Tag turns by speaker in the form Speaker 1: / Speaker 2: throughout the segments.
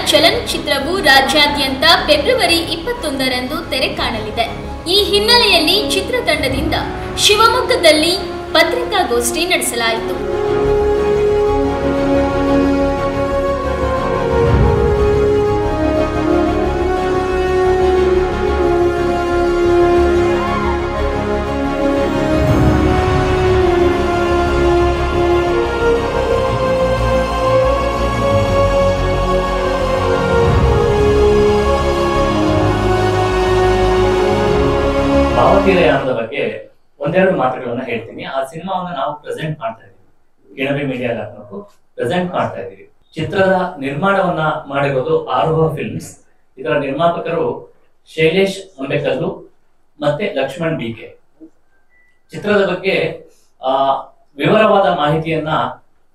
Speaker 1: ಚಲನಚಿತ್ರವು ರಾಜ್ಯಾದ್ಯಂತ ಫೆಬ್ರವರಿ 21ರಂದು ತೆರೆ ಕಾಣಲಿದೆ. ಈ ಹಿನ್ನೆಲೆಯಲ್ಲಿ ಚಿತ್ರತಂಡದಿಂದ ಶಿವಮೊಗ್ಗದಲ್ಲಿ ಪತ್ರಿಕಾಗೋಷ್ಠಿ ನಡೆಸಲಾಯಿತು.
Speaker 2: ಭಾವತೀರಯಾನದ ಬಗ್ಗೆ ಒಂದೆರಡು ಮಾತುಗಳನ್ನ ಹೇಳ್ತೀನಿ. ಆ ಸಿನಿಮಾವನ್ನ ನಾವು ಪ್ರೆಸೆಂಟ್ ಮಾಡ್ತಾ ಇದೀವಿ, ಗೆಣಬಿ ಮೀಡಿಯಾ ಲ್ಯಾಬ್ನವರು ಪ್ರೆಸೆಂಟ್ ಮಾಡ್ತಾ ಇದೀವಿ. ಚಿತ್ರದ ನಿರ್ಮಾಣವನ್ನ ಮಾಡಿರೋದು ಆರೋಹ ಫಿಲ್ಮ್ಸ್. ಇದರ ನಿರ್ಮಾಪಕರು ಶೈಲೇಶ್ ಅಂಬೇಕಲ್ಲು ಮತ್ತೆ ಲಕ್ಷ್ಮಣ್ ಬಿಕೆ. ಚಿತ್ರದ ಬಗ್ಗೆ ವಿವರವಾದ ಮಾಹಿತಿಯನ್ನ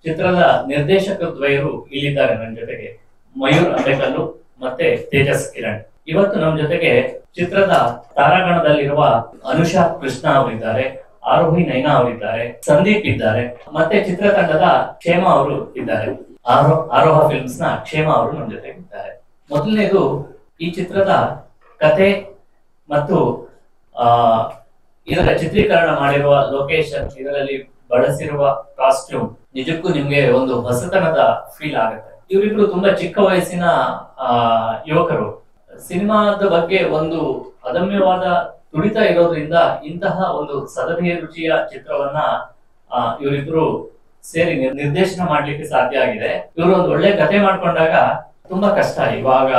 Speaker 2: ಚಿತ್ರದ ನಿರ್ದೇಶಕ ದ್ವಯರು ಇಲ್ಲಿದ್ದಾರೆ ನನ್ನ ಜೊತೆಗೆ, ಮಯೂರ್ ಅಂಬೇಕಲ್ಲು ಮತ್ತೆ ತೇಜಸ್ ಕಿರಣ್. ಇವತ್ತು ನಮ್ಮ ಜೊತೆಗೆ ಚಿತ್ರದ ತಾರಾಗಣದಲ್ಲಿರುವ ಅನುಷಾ ಕೃಷ್ಣ ಅವರಿದ್ದಾರೆ, ಆರೋಹಿ ನೈನಾ ಅವರಿದ್ದಾರೆ, ಸಂದೀಪ್ ಇದ್ದಾರೆ, ಮತ್ತೆ ಚಿತ್ರತಂಡದ ಕ್ಷೇಮ ಅವರು ಇದ್ದಾರೆ. ಆರೋಹ ಫಿಲ್ಮ್ಸ್ ನ ಕ್ಷೇಮ ಅವರು ನಮ್ಮ ಜೊತೆಗೆ ಇದ್ದಾರೆ. ಮೊದಲನೇದು, ಈ ಚಿತ್ರದ ಕತೆ ಮತ್ತು ಇದರ ಚಿತ್ರೀಕರಣ ಮಾಡಿರುವ ಲೊಕೇಶನ್, ಇದರಲ್ಲಿ ಬಳಸಿರುವ ಕಾಸ್ಟ್ಯೂಮ್ ನಿಜಕ್ಕೂ ನಿಮ್ಗೆ ಒಂದು ಹೊಸತನದ ಫೀಲ್ ಆಗುತ್ತೆ. ಇವರಿಬ್ರು ತುಂಬಾ ಚಿಕ್ಕ ವಯಸ್ಸಿನ ಯುವಕರು. ಸಿನಿಮಾದ ಬಗ್ಗೆ ಒಂದು ಅದಮ್ಯವಾದ ತುಡಿತ ಇರೋದ್ರಿಂದ ಇಂತಹ ಒಂದು ಸದಭಿಯ ರುಚಿಯ ಚಿತ್ರವನ್ನ ಇವರಿಬ್ರು ಸೇರಿ ನಿರ್ದೇಶನ ಮಾಡ್ಲಿಕ್ಕೆ ಸಾಧ್ಯ ಆಗಿದೆ. ಇವರು ಒಂದು ಒಳ್ಳೆ ಕತೆ ಮಾಡ್ಕೊಂಡಾಗ ತುಂಬಾ ಕಷ್ಟ. ಇವಾಗ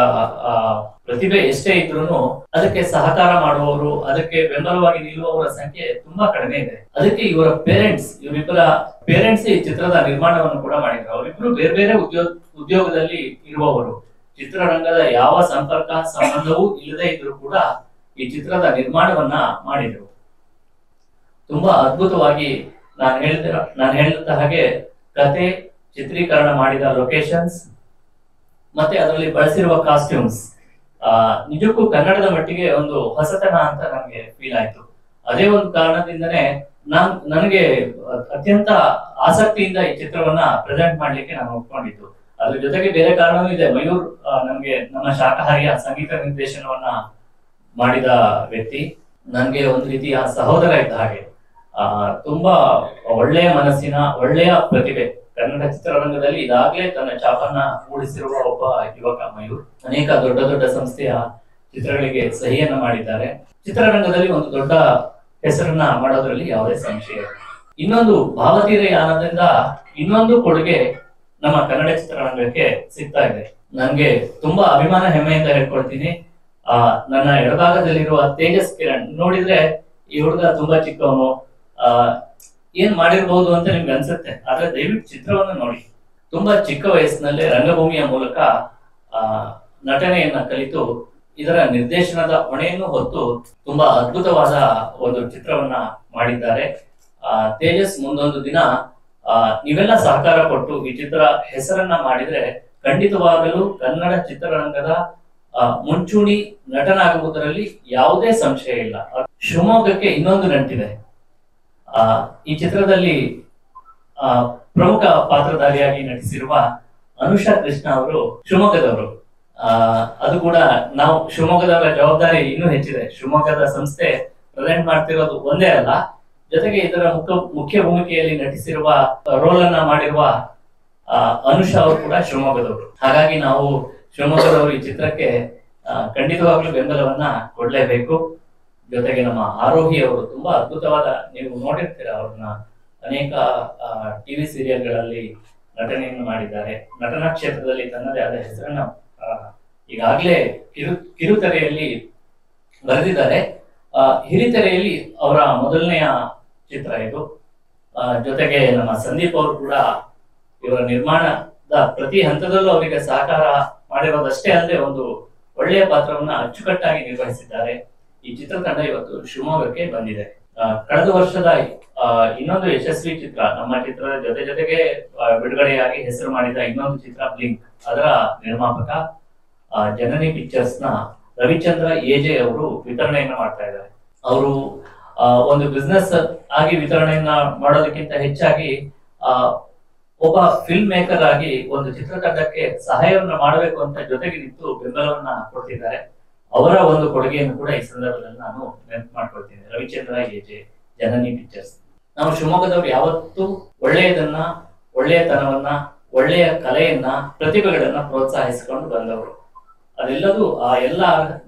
Speaker 2: ಪ್ರತಿಭೆ ಎಷ್ಟೇ ಇದ್ರು ಅದಕ್ಕೆ ಸಹಕಾರ ಮಾಡುವವರು, ಅದಕ್ಕೆ ಬೆಂಬಲವಾಗಿ ನಿಲ್ಲುವವರ ಸಂಖ್ಯೆ ತುಂಬಾ ಕಡಿಮೆ ಇದೆ. ಅದಕ್ಕೆ ಇವರಿಬ್ಬರ ಪೇರೆಂಟ್ಸ್ ಈ ಚಿತ್ರದ ನಿರ್ಮಾಣವನ್ನು ಕೂಡ ಮಾಡಿದ್ರು. ಅವರಿಬ್ರು ಬೇರೆ ಬೇರೆ ಉದ್ಯೋಗದಲ್ಲಿ ಇರುವವರು, ಚಿತ್ರರಂಗದ ಯಾವ ಸಂಬಂಧವೂ ಇಲ್ಲದೆ ಇದ್ರು ಕೂಡ ಈ ಚಿತ್ರದ ನಿರ್ಮಾಣವನ್ನ ಮಾಡಿದ್ರು. ತುಂಬಾ ಅದ್ಭುತವಾಗಿ ನಾನು ಹೇಳಿದ ಹಾಗೆ ಕತೆ, ಚಿತ್ರೀಕರಣ ಮಾಡಿದ ಲೊಕೇಶನ್ಸ್ ಮತ್ತೆ ಅದರಲ್ಲಿ ಬಳಸಿರುವ ಕಾಸ್ಟ್ಯೂಮ್ಸ್ ನಿಜಕ್ಕೂ ಕನ್ನಡದ ಮಟ್ಟಿಗೆ ಒಂದು ಹೊಸತನ ಅಂತ ನನಗೆ ಫೀಲ್ ಆಯ್ತು. ಅದೇ ಒಂದು ಕಾರಣದಿಂದನೇ ನನಗೆ ಅತ್ಯಂತ ಆಸಕ್ತಿಯಿಂದ ಈ ಚಿತ್ರವನ್ನ ಪ್ರೆಸೆಂಟ್ ಮಾಡ್ಲಿಕ್ಕೆ ನಾನು ಒಪ್ಕೊಂಡಿದ್ದು. ಅದ್ರ ಜೊತೆಗೆ ಬೇರೆ ಕಾರಣವೂ ಇದೆ. ಮಯೂರ್ ನನ್ಗೆ ನಮ್ಮ ಶಾಕಾಹಾರಿಯ ಸಂಗೀತ ನಿರ್ದೇಶನವನ್ನ ಮಾಡಿದ ವ್ಯಕ್ತಿ, ನನ್ಗೆ ಒಂದು ರೀತಿಯ ಸಹೋದರ ಇದ್ದ ಹಾಗೆ. ತುಂಬಾ ಒಳ್ಳೆಯ ಮನಸ್ಸಿನ, ಒಳ್ಳೆಯ ಪ್ರತಿಭೆ. ಕನ್ನಡ ಚಿತ್ರರಂಗದಲ್ಲಿ ಇದಾಗಲೇ ತನ್ನ ಛಾಪನ್ನ ಮೂಡಿಸಿರುವ ಒಬ್ಬ ಯುವಕ ಮಯೂರ್. ಅನೇಕ ದೊಡ್ಡ ದೊಡ್ಡ ಸಂಸ್ಥೆಯ ಚಿತ್ರಗಳಿಗೆ ಸಹಿಯನ್ನ ಮಾಡಿದ್ದಾರೆ. ಚಿತ್ರರಂಗದಲ್ಲಿ ಒಂದು ದೊಡ್ಡ ಹೆಸರನ್ನ ಮಾಡೋದ್ರಲ್ಲಿ ಯಾವುದೇ ಸಂಶಯ ಇಲ್ಲ. ಇನ್ನೊಂದು, ಭಾವತೀರಯಾನದಿಂದ ಇನ್ನೊಂದು ಕೊಡುಗೆ ನಮ್ಮ ಕನ್ನಡ ಚಿತ್ರರಂಗಕ್ಕೆ ಸಿಗ್ತಾ ಇದೆ. ನನ್ಗೆ ತುಂಬಾ ಅಭಿಮಾನ, ಹೆಮ್ಮೆಯಿಂದ ಹೇಳ್ಕೊಳ್ತೀನಿ. ನನ್ನ ಎಡಭಾಗದಲ್ಲಿರುವ ತೇಜಸ್ ಕಿರಣ್ ನೋಡಿದ್ರೆ ಈ ಹುಡುಗ ತುಂಬಾ ಚಿಕ್ಕವನು, ಏನ್ ಮಾಡಿರ್ಬಹುದು ಅಂತ ನಿಮ್ಗೆ ಅನ್ಸುತ್ತೆ. ಆದ್ರೆ ದಯವಿಟ್ಟು ಚಿತ್ರವನ್ನು ನೋಡಿ. ತುಂಬಾ ಚಿಕ್ಕ ವಯಸ್ಸಿನಲ್ಲೇ ರಂಗಭೂಮಿಯ ಮೂಲಕ ನಟನೆಯನ್ನ ಕಲಿತು ಇದರ ನಿರ್ದೇಶನದ ಹೊಣೆಯನ್ನು ಹೊತ್ತು ತುಂಬಾ ಅದ್ಭುತವಾದ ಒಂದು ಚಿತ್ರವನ್ನ ಮಾಡಿದ್ದಾರೆ. ತೇಜಸ್ ಮುಂದೊಂದು ದಿನ ನೀವೆಲ್ಲ ಸಹಕಾರ ಕೊಟ್ಟು ಈ ಚಿತ್ರ ಹೆಸರನ್ನ ಮಾಡಿದ್ರೆ ಖಂಡಿತವಾಗಲೂ ಕನ್ನಡ ಚಿತ್ರರಂಗದ ಮುಂಚೂಣಿ ನಟನಾಗುವುದರಲ್ಲಿ ಯಾವುದೇ ಸಂಶಯ ಇಲ್ಲ. ಶಿವಮೊಗ್ಗಕ್ಕೆ ಇನ್ನೊಂದು ನಂಟಿದೆ. ಈ ಚಿತ್ರದಲ್ಲಿ ಪ್ರಮುಖ ಪಾತ್ರಧಾರಿಯಾಗಿ ನಟಿಸಿರುವ ಅನುಷಾ ಕೃಷ್ಣ ಅವರು ಶಿವಮೊಗ್ಗದವರು. ಅದು ಕೂಡ ನಾವು ಶಿವಮೊಗ್ಗದವರ ಜವಾಬ್ದಾರಿ ಇನ್ನೂ ಹೆಚ್ಚಿದೆ. ಶಿವಮೊಗ್ಗದ ಸಂಸ್ಥೆ ಪ್ರೆಸೆಂಟ್ ಮಾಡ್ತಿರೋದು ಒಂದೇ ಅಲ್ಲ, ಜೊತೆಗೆ ಇದರ ಮುಖ್ಯ ಭೂಮಿಕೆಯಲ್ಲಿ ನಟಿಸಿರುವ ರೋಲ್ ಅನ್ನ ಮಾಡಿರುವ ಅನುಷಾ ಅವರು ಕೂಡ ಶಿವಮೊಗ್ಗದವರು. ಹಾಗಾಗಿ ನಾವು ಶಿವಮೊಗ್ಗದವರು ಈ ಚಿತ್ರಕ್ಕೆ ಖಂಡಿತವಾಗ್ಲೂ ಬೆಂಬಲವನ್ನ ಕೊಡ್ಲೇಬೇಕು. ಜೊತೆಗೆ ನಮ್ಮ ಆರೋಹಿ ಅವರು ತುಂಬಾ ಅದ್ಭುತವಾದ, ನೀವು ನೋಡಿರ್ತೀರ ಅವ್ರನ್ನ, ಅನೇಕ ಟಿವಿ ಸೀರಿಯಲ್ಗಳಲ್ಲಿ ನಟನೆಯನ್ನು ಮಾಡಿದ್ದಾರೆ. ನಟನಾ ಕ್ಷೇತ್ರದಲ್ಲಿ ತನ್ನದೇ ಆದ ಹೆಸರನ್ನ ಈಗಾಗಲೇ ಕಿರುತೆರೆಯಲ್ಲಿ ಬರೆದಿದ್ದಾರೆ. ಹಿರಿತೆರೆಯಲ್ಲಿ ಅವರ ಮೊದಲನೆಯ ಚಿತ್ರ ಇದು. ಜೊತೆಗೆ ನಮ್ಮ ಸಂದೀಪ್ ಅವರು ಕೂಡ ಇವರ ನಿರ್ಮಾಣದ ಪ್ರತಿ ಹಂತದಲ್ಲೂ ಅವರಿಗೆ ಸಹಕಾರ ಮಾಡಿರೋದಷ್ಟೇ ಅಲ್ಲದೆ ಒಂದು ಒಳ್ಳೆಯ ಪಾತ್ರವನ್ನ ಅಚ್ಚುಕಟ್ಟಾಗಿ ನಿರ್ವಹಿಸಿದ್ದಾರೆ. ಈ ಚಿತ್ರತಂಡ ಇವತ್ತು ಶಿವಮೊಗ್ಗಕ್ಕೆ ಬಂದಿದೆ. ಕಳೆದ ವರ್ಷದ ಇನ್ನೊಂದು ಯಶಸ್ವಿ ಚಿತ್ರ, ನಮ್ಮ ಚಿತ್ರದ ಜೊತೆಗೆ ಬಿಡುಗಡೆಯಾಗಿ ಹೆಸರು ಮಾಡಿದ ಇನ್ನೊಂದು ಚಿತ್ರ ಬ್ಲಿಂಕ್, ಅದರ ನಿರ್ಮಾಪಕ ಜನನಿ ಪಿಕ್ಚರ್ಸ್ ನ ರವಿಚಂದ್ರ ಎಜೆ ಅವರು ವಿತರಣೆಯನ್ನ ಮಾಡ್ತಾ ಇದ್ದಾರೆ. ಅವರು ಒಂದು ಬಿಸ್ನೆಸ್ ಆಗಿ ವಿತರಣೆಯನ್ನ ಮಾಡೋದಕ್ಕಿಂತ ಹೆಚ್ಚಾಗಿ ಒಬ್ಬ ಫಿಲ್ಮ್ ಮೇಕರ್ ಆಗಿ ಒಂದು ಚಿತ್ರತಂಡಕ್ಕೆ ಸಹಾಯವನ್ನ ಮಾಡಬೇಕು ಅಂತ ಜೊತೆಗೆ ನಿಂತು ಬೆಂಬಲವನ್ನ ಕೊಡ್ತಿದ್ದಾರೆ. ಅವರ ಒಂದು ಕೊಡುಗೆಯನ್ನು ಕೂಡ ಈ ಸಂದರ್ಭದಲ್ಲಿ ನಾನು ನೆನಪು ಮಾಡ್ಕೊಳ್ತೀನಿ. ರವಿಚಂದ್ರ ಎಜೆ, ಜನನಿ ಪಿಕ್ಚರ್ಸ್. ನಾವು ಶಿವಮೊಗ್ಗದವರು ಯಾವತ್ತೂ ಒಳ್ಳೆಯದನ್ನ, ಒಳ್ಳೆಯತನವನ್ನ, ಒಳ್ಳೆಯ ಕಲೆಯನ್ನ, ಪ್ರತಿಭೆಗಳನ್ನ ಪ್ರೋತ್ಸಾಹಿಸಿಕೊಂಡು ಬಂದವರು. ಅದೆಲ್ಲದೂ ಆ ಎಲ್ಲ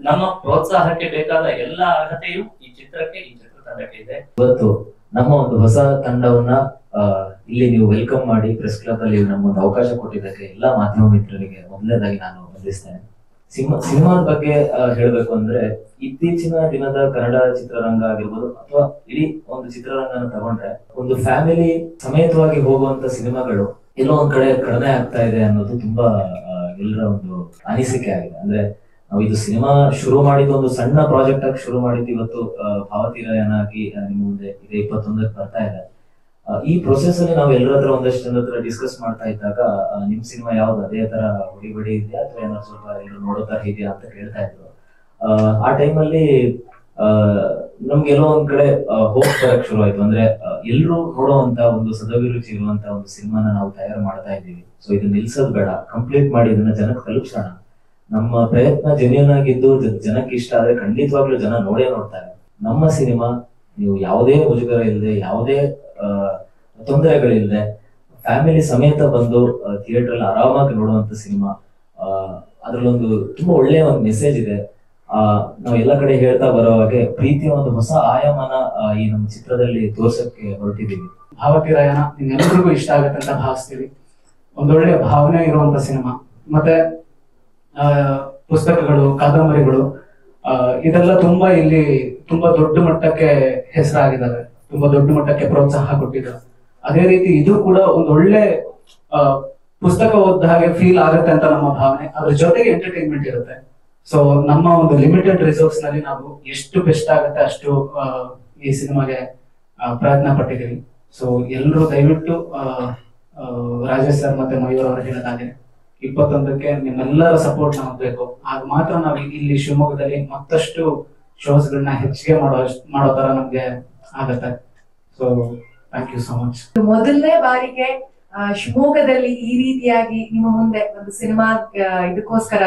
Speaker 2: ನಮ್ಮ ಪ್ರೋತ್ಸಾಹಕ್ಕೆ ಬೇಕಾದ ಎಲ್ಲ ಅರ್ಹತೆಯು ಈ ಚಿತ್ರತಂಡಕ್ಕೆ ಇದೆ.
Speaker 3: ಇವತ್ತು ನಮ್ಮ ಒಂದು ಹೊಸ ತಂಡವನ್ನ ಇಲ್ಲಿ ನೀವು ವೆಲ್ಕಮ್ ಮಾಡಿ ಪ್ರೆಸ್ ಕ್ಲಬ್ ಅಲ್ಲಿ ನಮ್ಮೊಂದು ಅವಕಾಶ ಕೊಟ್ಟಿದ್ದಕ್ಕೆ ಎಲ್ಲಾ ಮಾಧ್ಯಮ ಮಿತ್ರರಿಗೆ ಮೊದಲನೇದಾಗಿ ನಾನು ವಂದಿಸ್ತೇನೆ. ಸಿನಿಮಾದ ಬಗ್ಗೆ ಹೇಳ್ಬೇಕು ಅಂದ್ರೆ ಇತ್ತೀಚಿನ ದಿನದ ಕನ್ನಡ ಚಿತ್ರರಂಗ ಆಗಿರ್ಬೋದು ಅಥವಾ ಇಡೀ ಒಂದು ಚಿತ್ರರಂಗನ ತಗೊಂಡ್ರೆ ಒಂದು ಫ್ಯಾಮಿಲಿ ಸಮೇತವಾಗಿ ಹೋಗುವಂತ ಸಿನಿಮಾಗಳು ಎಲ್ಲೋ ಒಂದ್ ಕಡೆ ಕಡಿಮೆ ಆಗ್ತಾ ಇದೆ ಅನ್ನೋದು ತುಂಬಾ ಎಲ್ಲರ ಒಂದು ಅನಿಸಿಕೆ ಆಗಿದೆ. ಅಂದ್ರೆ ನಾವು ಇದು ಸಿನಿಮಾ ಶುರು ಮಾಡಿದ್ದು ಒಂದು ಸಣ್ಣ ಪ್ರಾಜೆಕ್ಟ್ ಆಗಿ ಶುರು ಮಾಡಿದ್ದು ಇವತ್ತು ಭಾವತೀರಾಯನ ಆಗಿ ನಿಮ್ಮ ಮುಂದೆ ಇದೆ 21ಕ್ಕೆ ಬರ್ತಾ ಇದೆ. ಈ ಪ್ರೊಸೆಸ್ ಅಲ್ಲಿ ನಾವು ಎಲ್ಲರ ಹತ್ರ ಒಂದಷ್ಟು ಜನರ ಹತ್ರ ಡಿಸ್ಕಸ್ ಮಾಡ್ತಾ ಇದ್ದಾಗ ನಿಮ್ ಸಿನಿಮಾ ಯಾವ್ದು ಅದೇ ತರ ಹೊಡಿ ಇದೆಯಾ ಅಥವಾ ಏನಾದ್ರು ಸ್ವಲ್ಪ ಎಲ್ಲರೂ ನೋಡೋ ತರ ಇದೆಯಾ ಅಂತ ಕೇಳ್ತಾ ಇದ್ರು. ಆ ಟೈಮಲ್ಲಿ ನಮ್ಗೆಲ್ಲೋ ಒಂದ್ ಕಡೆ ಹೋಪ್ ಬರಕ್ ಶುರು ಆಯ್ತು. ಅಂದ್ರೆ ಎಲ್ರು ನೋಡುವಂತ ಒಂದು ಸದಭಿರುಚಿ ಇರುವಂತ ಒಂದು ಸಿನಿಮಾನ ನಾವು ತಯಾರು ಮಾಡ್ತಾ ಇದ್ದೀವಿ. ಸೊ ಇದು ನಿಲ್ಸೋದ್ ಬೇಡ, ಕಂಪ್ಲೀಟ್ ಮಾಡಿ ಇದನ್ನ ಜನಕ್ಕೆ ತಲುಪಿಸೋಣ. ನಮ್ಮ ಪ್ರಯತ್ನ ಜೆನ್ಯೂನ್ ಆಗಿದ್ದು ಜನಕ್ಕೆ ಇಷ್ಟ ಆದ್ರೆ ಖಂಡಿತವಾಗ್ಲೂ ಜನ ನೋಡ್ತಾರೆ. ನಮ್ಮ ಸಿನಿಮಾ ನೀವು ಯಾವುದೇ ಮುಜುಗರ ಇಲ್ಲದೆ, ಯಾವುದೇ ತೊಂದರೆಗಳಿಲ್ಲದೆ ಫ್ಯಾಮಿಲಿ ಸಮೇತ ಬಂದು ಥಿಯೇಟರ್ ಅಲ್ಲಿ ಆರಾಮಾಗಿ ನೋಡುವಂತ ಸಿನಿಮಾ. ಅದ್ರಲ್ಲೊಂದು ತುಂಬಾ ಒಳ್ಳೆಯ ಒಂದು ಮೆಸೇಜ್ ಇದೆ. ನಾವು ಎಲ್ಲ ಕಡೆ ಹೇಳ್ತಾ ಬರೋ ಹಾಗೆ ಪ್ರೀತಿಯ ಒಂದು ಹೊಸ ಆಯಾಮನ ಈ ನಮ್ಮ ಚಿತ್ರದಲ್ಲಿ ತೋರ್ಸಕ್ಕೆ ಹೊರಟಿದ್ದೀವಿ.
Speaker 4: ಭಾವತೀರಾಯನ ನಿಮ್ಮೆಲ್ಲರಿಗೂ ಇಷ್ಟ ಆಗುತ್ತೆ ಅಂತ ಭಾವಿಸ್ತೀವಿ. ಒಂದೊಳ್ಳೆ ಭಾವನೆ ಇರುವಂತ ಸಿನಿಮಾ. ಮತ್ತೆ ಪುಸ್ತಕಗಳು, ಕಾದಂಬರಿಗಳು ಇದೆಲ್ಲ ತುಂಬಾ ಇಲ್ಲಿ ತುಂಬಾ ದೊಡ್ಡ ಮಟ್ಟಕ್ಕೆ ಹೆಸರಾಗಿದ್ದಾವೆ, ತುಂಬಾ ದೊಡ್ಡ ಮಟ್ಟಕ್ಕೆ ಪ್ರೋತ್ಸಾಹ ಕೊಟ್ಟಿದ್ದಾರೆ. ಅದೇ ರೀತಿ ಇದು ಕೂಡ ಒಂದೊಳ್ಳೆ ಪುಸ್ತಕ ಓದಿದ ಹಾಗೆ ಫೀಲ್ ಆಗುತ್ತೆ ಅಂತ ನಮ್ಮ ಭಾವನೆ. ಅದ್ರ ಜೊತೆಗೆ ಎಂಟರ್ಟೈನ್ಮೆಂಟ್ ಇರುತ್ತೆ. ಸೊ ನಮ್ಮ ಒಂದು ಲಿಮಿಟೆಡ್ ರಿಸೋರ್ಸ್ ನಲ್ಲಿ ನಾವು ಎಷ್ಟು ಬೆಸ್ಟ್ ಆಗುತ್ತೆ ಅಷ್ಟು ಈ ಸಿನಿಮಾಗೆ ಪ್ರಯತ್ನ ಪಟ್ಟಿದ್ದೀವಿ. ಸೊ ಎಲ್ಲರೂ ದಯವಿಟ್ಟು ರಾಜೇಶ್ ಸರ್ ಮತ್ತೆ ಮಯೂರ್ ಅವರು ಹೇಳಿದಾಗೆ 21ಕ್ಕೆ ನಿಮ್ಮೆಲ್ಲರ ಸಪೋರ್ಟ್ ನಮಗೆ ಬೇಕು. ಆಗ ಮಾತ್ರ ನಾವು ಇಲ್ಲಿ ಶಿವಮೊಗ್ಗದಲ್ಲಿ ಮತ್ತಷ್ಟು ಶೋಸ್ ಗಳನ್ನ ಹೆಚ್ಚಿಗೆ ಮಾಡೋ ತರ ನಮ್ಗೆ ಆಗತ್ತೆ. So thank you so much.
Speaker 5: ಮೊದಲನೇ ಬಾರಿಗೆ ಶಿವಮೊಗ್ಗದಲ್ಲಿ ಈ ರೀತಿಯಾಗಿ ನಿಮ್ಮ ಮುಂದೆ ಒಂದು ಸಿನಿಮಾ ಇದಕ್ಕೋಸ್ಕರ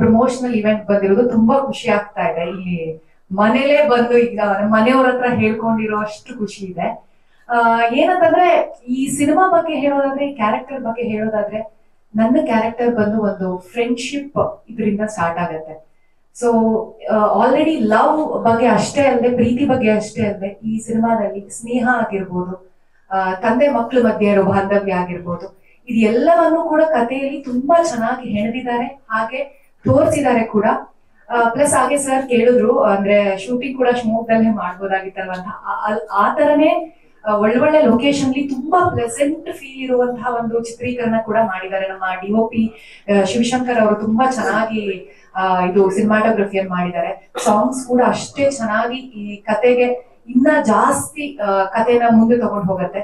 Speaker 5: ಪ್ರಮೋಷನಲ್ ಇವೆಂಟ್ ಬಂದಿರೋದು ತುಂಬಾ ಖುಷಿ ಆಗ್ತಾ ಇದೆ. ಇಲ್ಲಿ ಮನೇಲೇ ಬಂದು ಈಗ ನಮ್ಮ ಮನೆಯವ್ರ ಹತ್ರ ಹೇಳ್ಕೊಂಡಿರೋ ಅಷ್ಟು ಖುಷಿ ಇದೆ. ಏನಂತಂದ್ರೆ ಈ ಸಿನಿಮಾ ಬಗ್ಗೆ ಹೇಳೋದಾದ್ರೆ, ಈ ಕ್ಯಾರೆಕ್ಟರ್ ಬಗ್ಗೆ ಹೇಳೋದಾದ್ರೆ, ನನ್ನ ಕ್ಯಾರೆಕ್ಟರ್ ಬಂದು ಒಂದು ಫ್ರೆಂಡ್ಶಿಪ್ ಇದರಿಂದ ಸ್ಟಾರ್ಟ್ ಆಗತ್ತೆ. ಸೊ ಆಲ್ರೆಡಿ ಲವ್ ಬಗ್ಗೆ ಅಷ್ಟೇ ಅಲ್ಲದೆ, ಪ್ರೀತಿ ಬಗ್ಗೆ ಅಷ್ಟೇ ಅಲ್ಲದೆ, ಈ ಸಿನಿಮಾದಲ್ಲಿ ಸ್ನೇಹ ಆಗಿರ್ಬೋದು, ತಂದೆ ಮಕ್ಕಳ ಮಧ್ಯೆ ಇರೋ ಬಾಂಧವ್ಯ ಆಗಿರ್ಬೋದು, ಇದು ಎಲ್ಲವನ್ನೂ ಕೂಡ ಕಥೆಯಲ್ಲಿ ತುಂಬಾ ಚೆನ್ನಾಗಿ ಹೆಣೆದಿದ್ದಾರೆ, ಹಾಗೆ ತೋರಿಸಿದ್ದಾರೆ ಕೂಡ. ಪ್ಲಸ್ ಹಾಗೆ ಸರ್ ಕೇಳಿದ್ರು, ಅಂದ್ರೆ ಶೂಟಿಂಗ್ ಕೂಡ ಶಿವಮೊಗ್ಗದಲ್ಲೇ ಮಾಡ್ಬೋದಾಗಿತ್ತಲ್ವ ಅಂತ. ಆ ತರನೇ ಒಳ್ಳೊಳ್ಳೆ ಲೊಕೇಶನ್ ತುಂಬಾ ಪ್ಲೆಸೆಂಟ್ ಫೀಲ್ ಇರುವಂತಹ ಒಂದು ಚಿತ್ರೀಕರಣ ಕೂಡ ಮಾಡಿದ್ದಾರೆ. ನಮ್ಮ DOP ಶಿವಶಂಕರ್ ಅವರು ತುಂಬಾ ಚೆನ್ನಾಗಿ ಇದು ಸಿನಿಮಾಟೋಗ್ರಫಿಯನ್ನು ಮಾಡಿದ್ದಾರೆ. ಸಾಂಗ್ಸ್ ಕೂಡ ಅಷ್ಟೇ ಚೆನ್ನಾಗಿ ಈ ಕತೆಗೆ ಇನ್ನ ಜಾಸ್ತಿ ಕಥೆನ ಮುಂದೆ ತಗೊಂಡು ಹೋಗತ್ತೆ.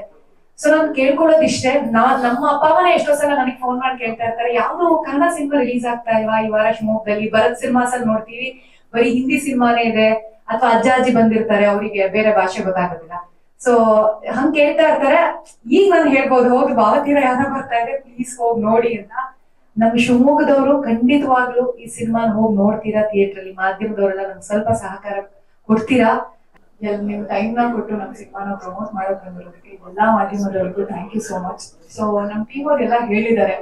Speaker 5: ಸೊ ನಾನು ಕೇಳ್ಕೊಳ್ಳೋದಿಷ್ಟೇ, ನಮ್ಮ ಅಪ್ಪ ಅಮ್ಮನೇ ಎಷ್ಟೋ ಸಲ ನನಗೆ ಫೋನ್ ಮಾಡಿ ಕೇಳ್ತಾ ಇರ್ತಾರೆ, ಯಾವ್ದು ಕನ್ನಡ ಸಿನಿಮಾ ರಿಲೀಸ್ ಆಗ್ತಾ ಇಲ್ವಾ ಈ ವಾರ ಶಿವಮೊಗ್ಗದಲ್ಲಿ? ಭರತ್ ಸಿನಿಮಾಸ್ ಅಲ್ಲಿ ನೋಡ್ತೀವಿ ಬರೀ ಹಿಂದಿ ಸಿನಿಮಾನೇ ಇದೆ, ಅಥವಾ ಅಜ್ಜ ಅಜ್ಜಿ ಬಂದಿರ್ತಾರೆ, ಅವರಿಗೆ ಬೇರೆ ಭಾಷೆ ಗೊತ್ತಾಗೋದಿಲ್ಲ. ಸೊ ಹಂಗ್ ಕೇಳ್ತಾ ಇರ್ತಾರೆ. ಈಗ ನಾನು ಹೇಳ್ಬೋದು, ಹೋಗಿ ಭಾವತೀರಾಯ ಬರ್ತಾ ಇದೆ, ಪ್ಲೀಸ್ ಹೋಗಿ ನೋಡಿ ಅಂತ. ನಮ್ ಶಿವಮೊಗ್ಗದವರು ಖಂಡಿತವಾಗ್ಲೂ ಈ ಸಿನಿಮಾನ ಹೋಗಿ ನೋಡ್ತೀರಾ ಥಿಯೇಟರ್ ಅಲ್ಲಿ. ಮಾಧ್ಯಮದವರೆಲ್ಲ ನಮ್ಗೆ ಸ್ವಲ್ಪ ಸಹಕಾರ ಕೊಡ್ತೀರಾ. ನಿಮ್ ಟೈಮ್ ನ ಕೊಟ್ಟು ನಮ್ ಸಿನಿಮಾನ ಪ್ರಮೋಟ್ ಮಾಡೋಕ್ ಬಂದಿರೋದಕ್ಕೆ ಎಲ್ಲಾ ಮಾಧ್ಯಮದವರಿಗೂ thank you so much. So ನಮ್ ಟೀಮ್ ಅವ್ರೆಲ್ಲ ಹೇಳಿದ್ದಾರೆ,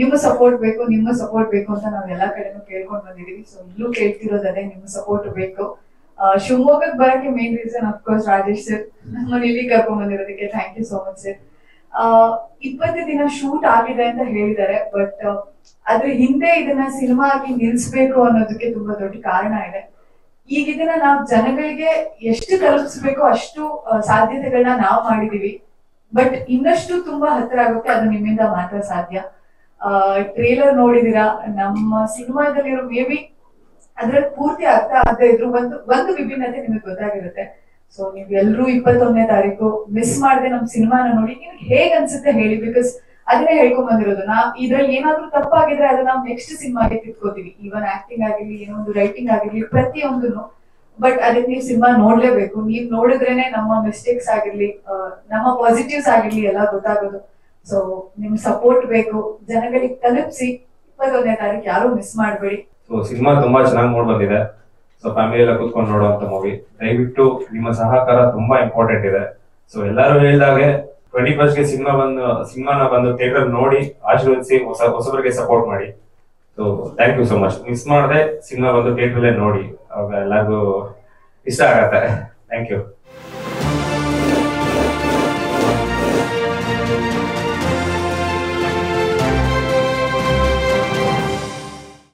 Speaker 5: ನಿಮ್ಮ ಸಪೋರ್ಟ್ ಬೇಕು, ನಿಮ್ಮ ಸಪೋರ್ಟ್ ಬೇಕು ಅಂತ ನಾವ್ ಎಲ್ಲಾ ಕಡೆನೂ ಕೇಳ್ಕೊಂಡ್ ಬಂದಿದೀವಿ. ಸೊ ಇಲ್ಲೂ ಕೇಳ್ತಿರೋದೇ ನಿಮ್ಮ ಸಪೋರ್ಟ್ ಬೇಕು. ಶಿವಮೊಗ್ಗಕ್ಕೆ ಬರಕ್ಕೆ main reason of course Rajesh sir, ನಮ್ಮನ್ನ ಇಲ್ಲಿ ಕರ್ಕೊಂಡ್ ಬಂದಿರೋದಕ್ಕೆ thank you so much sir. 20 ದಿನ ಶೂಟ್ ಆಗಿದೆ ಅಂತ ಹೇಳಿದ್ದಾರೆ, ಬಟ್ ಅದ್ರ ಹಿಂದೆ ಇದನ್ನ ಸಿನಿಮಾ ಆಗಿ ನಿಲ್ಸ್ಬೇಕು ಅನ್ನೋದಕ್ಕೆ ತುಂಬಾ ದೊಡ್ಡ ಕಾರಣ ಇದೆ. ಈಗ ಇದನ್ನ ನಾವು ಜನಗಳಿಗೆ ಎಷ್ಟು ತಲುಪಿಸ್ಬೇಕು ಅಷ್ಟು ಸಾಧ್ಯತೆಗಳನ್ನ ನಾವು ಮಾಡಿದೀವಿ, ಬಟ್ ಇನ್ನಷ್ಟು ತುಂಬಾ ಹತ್ರ ಆಗುತ್ತೆ, ಅದು ನಿಮ್ಮಿಂದ ಮಾತ್ರ ಸಾಧ್ಯ. ಟ್ರೇಲರ್ ನೋಡಿದೀರಾ, ನಮ್ಮ ಸಿನಿಮಾದಲ್ಲಿರೋ ಮೇ ಬಿ ಅದ್ರಲ್ಲಿ ಪೂರ್ತಿ ಅರ್ಥ ಆಗದೆ ಇದ್ರು ಒಂದು ವಿಭಿನ್ನತೆ ನಿಮಗೆ ಗೊತ್ತಾಗಿರುತ್ತೆ. ಸೊ ನೀವ್ ಎಲ್ರೂ 21ನೇ ತಾರೀಕು ಮಿಸ್ ಮಾಡದೆ ನಮ್ ಸಿನಿಮಾನ ನೋಡಿ. ನಿಮ್ಗೆ ಹೇಗ್ ಅನ್ಸುತ್ತೆ ಹೇಳಿ, ಬಿಕಾಸ್ ಅದನ್ನೇ ಹೇಳ್ಕೊಂಡ್ ಬಂದಿರೋದು. ಇದ್ರಲ್ಲಿ ಏನಾದ್ರೂ ತಪ್ಪಾಗಿದ್ರೆ ಅದನ್ನ ನಾವು ನೆಕ್ಸ್ಟ್ ಸಿನಿಮಾಗೆ ತಿಳ್ಕೋತೀವಿ. ಈವನ್ ಆಕ್ಟಿಂಗ್ ಆಗಿರ್ಲಿ, ಏನೋ ಒಂದು ರೈಟಿಂಗ್ ಆಗಿರ್ಲಿ, ಪ್ರತಿಯೊಂದನ್ನು. ಬಟ್ ಅದಕ್ಕೆ ನೀವು ಸಿನಿಮಾ ನೋಡ್ಲೇಬೇಕು. ನೀವ್ ನೋಡಿದ್ರೇನೆ ನಮ್ಮ ಮಿಸ್ಟೇಕ್ಸ್ ಆಗಿರ್ಲಿ, ನಮ್ಮ ಪಾಸಿಟಿವ್ಸ್ ಆಗಿರ್ಲಿ ಎಲ್ಲ ಗೊತ್ತಾಗೋದು. ಸೊ ನಿಮ್ ಸಪೋರ್ಟ್ ಬೇಕು, ಜನಗಳಿಗೆ ತಲುಪಿಸಿ. 21ನೇ ತಾರೀಕು ಯಾರು ಮಿಸ್ ಮಾಡಬೇಡಿ.
Speaker 6: ಸೊ ಸಿನಿಮಾ ತುಂಬಾ ಚೆನ್ನಾಗಿ ಮೂಡ್ ಬಂದಿದೆ. ಸೊ ಫ್ಯಾಮಿಲಿ ಎಲ್ಲ ಕೂತ್ಕೊಂಡು ನೋಡುವಂತ ಮೂವಿ. ದಯವಿಟ್ಟು ನಿಮ್ಮ ಸಹಕಾರ ತುಂಬಾ ಇಂಪಾರ್ಟೆಂಟ್ ಇದೆ. ಸೊ ಎಲ್ಲರೂ ಹೇಳಿದಾಗೆ 21st ಗೆ ಸಿನಿಮಾನ ಬಂದು ಥಿಯೇಟರ್ ನೋಡಿ ಆಶೀರ್ವದಿಸಿ, ಹೊಸಬರಿಗೆ ಸಪೋರ್ಟ್ ಮಾಡಿ. So thank you so much. Miss ಮಾಡದೆ ಸಿನಿಮಾ ಬಂದು ಥಿಯೇಟರ್ ನೋಡಿ, ಅವಾಗ ಎಲ್ಲರಿಗೂ ಇಷ್ಟ ಆಗತ್ತೆ. Thank you.